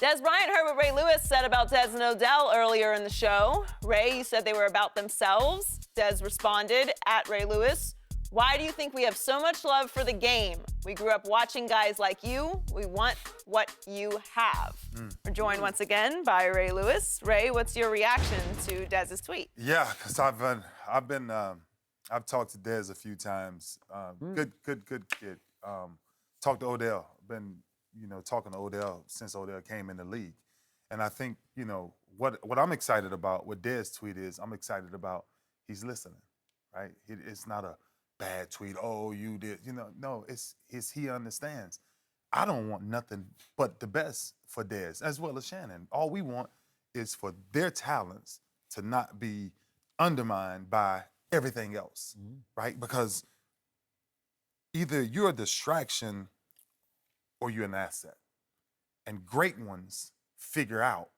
Dez Bryant heard what Ray Lewis said about Dez and Odell earlier in the show. Ray, you said they were about themselves. Dez responded, at Ray Lewis, why do you think we have so much love for the game? We grew up watching guys like you. We want what you have. We're joined once again by Ray Lewis. Ray, what's your reaction to Dez's tweet? Yeah, because I've talked to Dez a few times. Good kid. Talked to Odell. Been talking to Odell since Odell came in the league, and I think what I'm excited about. What Dez tweet is, I'm excited about. He's listening, right? It's not a bad tweet. Oh, you did, No, it's he understands. I don't want nothing but the best for Dez as well as Shannon. All we want is for their talents to not be undermined by everything else, right? Because either you're a distraction or you're an asset. And great ones figure out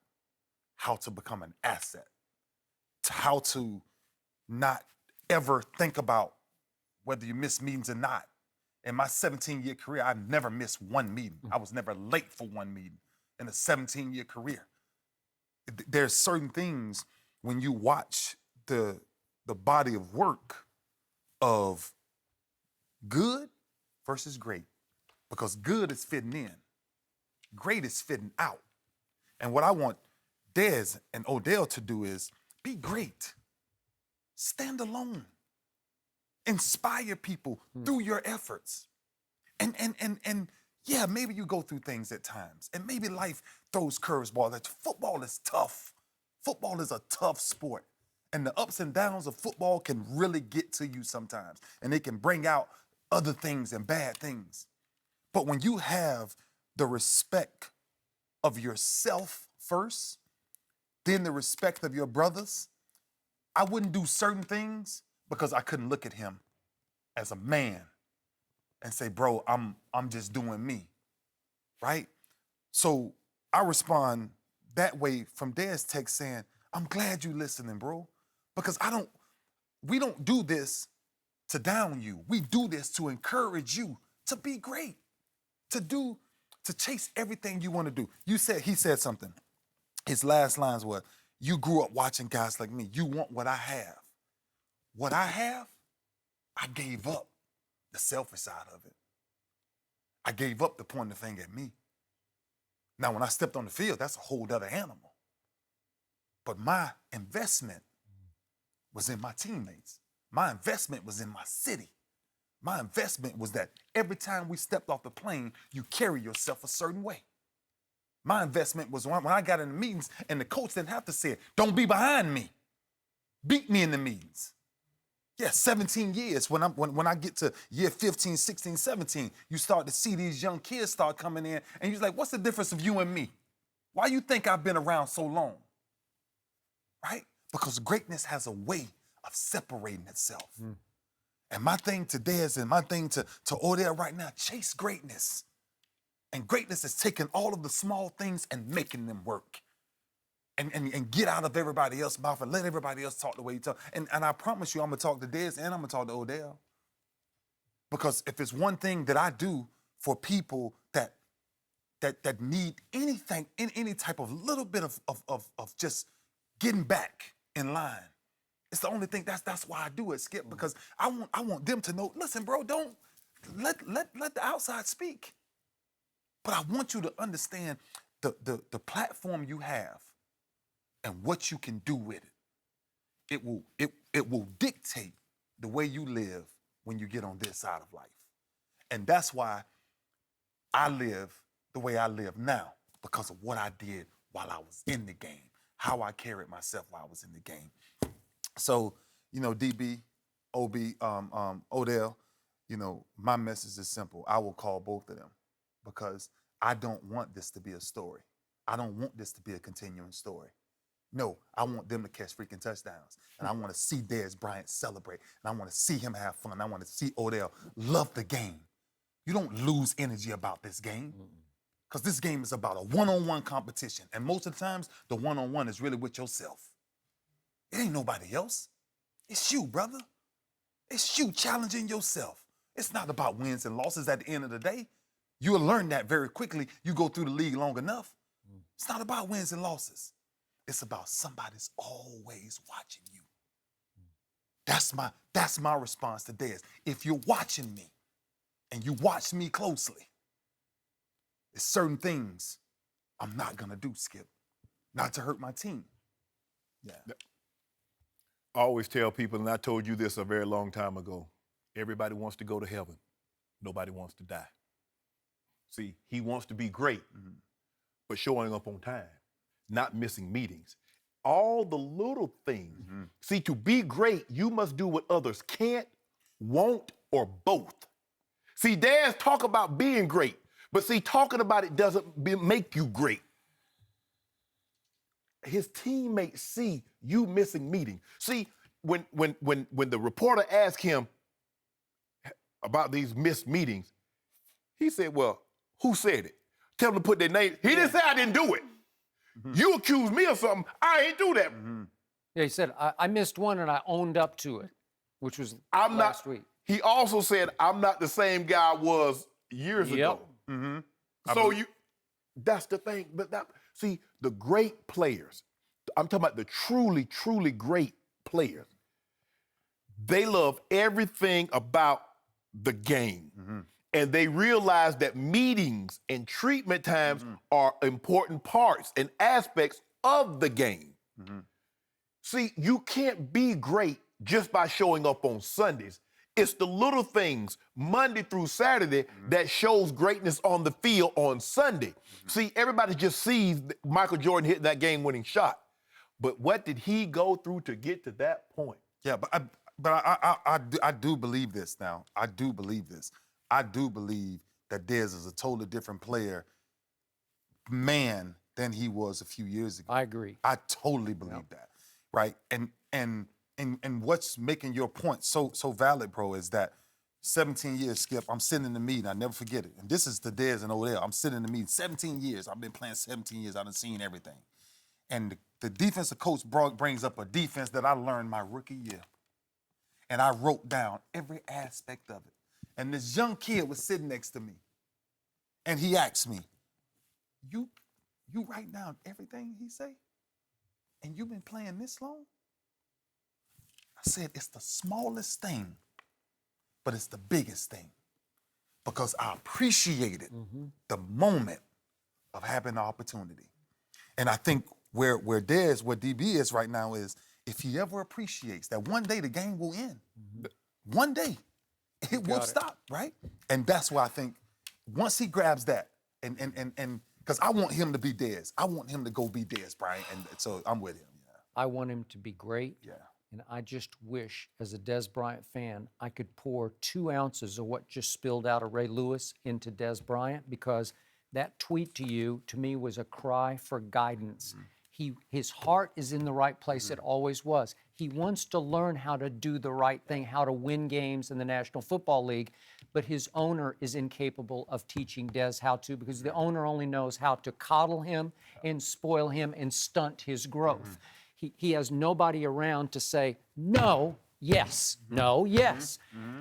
how to become an asset, how to not ever think about whether you miss meetings or not. In my 17-year career, I've never missed one meeting. I was never late for one meeting in a 17-year career. There's certain things when you watch the body of work of good versus great, because good is fitting in, great is fitting out. And what I want Dez and Odell to do is be great, stand alone, inspire people through your efforts. And yeah, maybe you go through things at times, and maybe life throws curveballs. Football is tough. Football is a tough sport. And the ups and downs of football can really get to you sometimes. And they can bring out other things and bad things. But when you have the respect of yourself first, then the respect of your brothers, I wouldn't do certain things because I couldn't look at him as a man and say, bro, I'm just doing me, right? So I respond that way from Dez text saying, I'm glad you listening, bro. Because we don't do this to down you. We do this to encourage you to be great, to chase everything you want to do. He said something. His last lines were, you grew up watching guys like me. You want what I have. What I have, I gave up the selfish side of it. I gave up the pointing the finger at me. Now, when I stepped on the field, that's a whole other animal. But my investment was in my teammates. My investment was in my city. My investment was that every time we stepped off the plane, you carry yourself a certain way. My investment was when I got in the meetings and the coach didn't have to say it, don't be behind me. Beat me in the meetings. Yeah, 17 years. When I get to year 15, 16, 17, you start to see these young kids start coming in, and you're like, what's the difference of you and me? Why you think I've been around so long? Right? Because greatness has a way of separating itself. And my thing to Dez and my thing to Odell right now, chase greatness. And greatness is taking all of the small things and making them work. And get out of everybody else's mouth and let everybody else talk the way you talk. And I promise you, I'm going to talk to Dez and I'm going to talk to Odell. Because if it's one thing that I do for people that need anything, any type of little bit of just getting back in line, it's the only thing, that's why I do it, Skip, because I want them to know, listen, bro, don't let the outside speak. But I want you to understand the platform you have and what you can do with it. It will dictate the way you live when you get on this side of life. And that's why I live the way I live now, because of what I did while I was in the game, how I carried myself while I was in the game. So, DB, OB, Odell, my message is simple. I will call both of them because I don't want this to be a story. I don't want this to be a continuing story. No, I want them to catch freaking touchdowns. And I want to see Dez Bryant celebrate. And I want to see him have fun. I want to see Odell love the game. You don't lose energy about this game. Because this game is about a one-on-one competition. And most of the times, the one-on-one is really with yourself. It ain't nobody else. It's you, brother. It's you challenging yourself. It's not about wins and losses at the end of the day. You'll learn that very quickly. You go through the league long enough. It's not about wins and losses. It's about somebody's always watching you. That's my response to Dez. If you're watching me and you watch me closely, there's certain things I'm not gonna do, Skip. Not to hurt my team. Yeah. I always tell people, and I told you this a very long time ago, everybody wants to go to heaven. Nobody wants to die. See, he wants to be great, but showing up on time, not missing meetings. All the little things. See, to be great, you must do what others can't, won't, or both. See, Dez talk about being great, but see, talking about it doesn't make you great. His teammates see you missing meetings. See, when the reporter asked him about these missed meetings, he said, well, who said it? Tell them to put their name. He didn't say I didn't do it. You accused me of something. I ain't do that. Yeah, he said, I missed one and I owned up to it, which was last week. He also said, I'm not the same guy I was years ago. So that's the thing. But see, the great players, I'm talking about the truly, truly great players, they love everything about the game. And they realize that meetings and treatment times are important parts and aspects of the game. See, you can't be great just by showing up on Sundays. It's the little things, Monday through Saturday, that shows greatness on the field on Sunday. See, everybody just sees Michael Jordan hitting that game-winning shot. But what did he go through to get to that point? Yeah, but I do believe this now. I do believe this. I do believe that Dez is a totally different player, man, than he was a few years ago. I agree. I totally believe that, right? And what's making your point so valid, bro, is that 17 years, Skip, I'm sitting in the meeting, I never forget it. And this is the Dez and Odell. I'm sitting in the meeting, 17 years. I've been playing 17 years. I've seen everything. And the defensive coach brings up a defense that I learned my rookie year. And I wrote down every aspect of it. And this young kid was sitting next to me. And he asked me, you write down everything he say? And you've been playing this long? I said, it's the smallest thing, but it's the biggest thing. Because I appreciated the moment of having the opportunity. And I think where DB is right now is, if he ever appreciates that one day the game will end. One day. It will stop, right? And that's why I think once he grabs that, and because I want him to be Dez. I want him to go be Dez Bryant, and so I'm with him. Yeah. I want him to be great. Yeah. And I just wish, as a Dez Bryant fan, I could pour 2 ounces of what just spilled out of Ray Lewis into Dez Bryant, because that tweet to you, to me, was a cry for guidance. His heart is in the right place. It always was. He wants to learn how to do the right thing, how to win games in the National Football League, but his owner is incapable of teaching Dez how to, because the owner only knows how to coddle him and spoil him and stunt his growth. He has nobody around to say, no, yes, no, yes,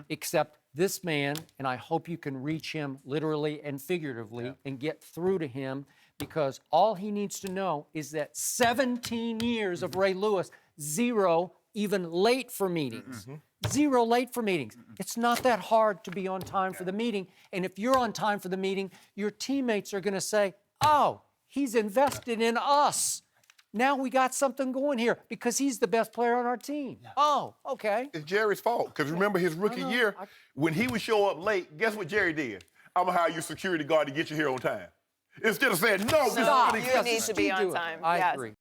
except this man, and I hope you can reach him literally and figuratively and get through to him, because all he needs to know is that 17 years of Ray Lewis, 0 even late for meetings. 0 late for meetings. It's not that hard to be on time for the meeting. And if you're on time for the meeting, your teammates are going to say, oh, he's invested in us. Now we got something going here because he's the best player on our team. Oh, okay. It's Jerry's fault, because remember his rookie year, when he would show up late, guess what Jerry did? I'm going to hire you security guard to get you here on time. Instead of saying, no, So you need to be on time. I agree.